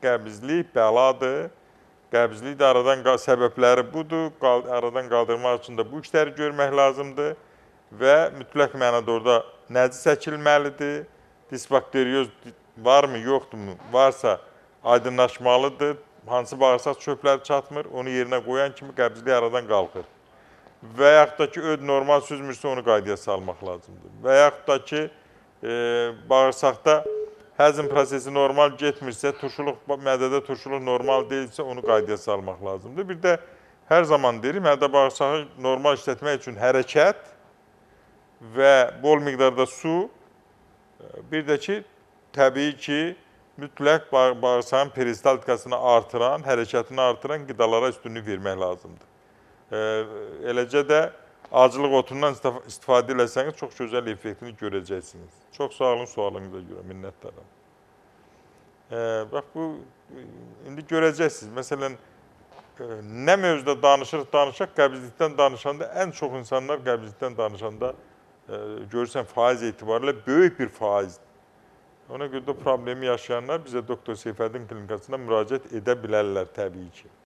qəbizlik bəladır. Qəbizlik də səbəbləri budur. Aradan qaldırmaq üçün də bu işləri görmək lazımdır və mütləq mənada orada nəzi çəkilməlidir. Disbakterioz varmı, yoxdurmu? Varsa aydınlaşmalıdır. Hansı bağırsaq çöpləri çatmır, onu yerinə qoyan kimi qəbizlik aradan qalxır. Və yaxud da ki, öd normal süzmürsə, onu qaydaya salmaq lazımdır. Və yaxud da ki, bağırsaqda həzm prosesi normal getmirsə, mədədə turşuluq normal deyilsə, onu qaydaya salmaq lazımdır. Bir də hər zaman deyirik, mədə bağırsağı normal işlətmək üçün hərəkət və bol miqdarda su, bir də ki, təbii ki, mütləq bağırsağın peristaltikasını artıran, hərəkətini artıran qidalara üstünlük vermək lazımdır. Eləcə də acılıq otundan istifadə eləsəniz, çox gözəl effektini görəcəksiniz. Çox sağ olun sualınıza görə, minnətdaram. Bax, bu, indi görəcəksiniz. Məsələn, nə mövzuda danışaq, qəbizlikdən danışanda, ən çox insanlar qəbizlikdən danışanda görürsən, faiz etibarilə böyük bir faizdir. Ona görə də problemi yaşayanlar bizə Doktor Seyfəddin klinikasına müraciət edə bilərlər təbii ki.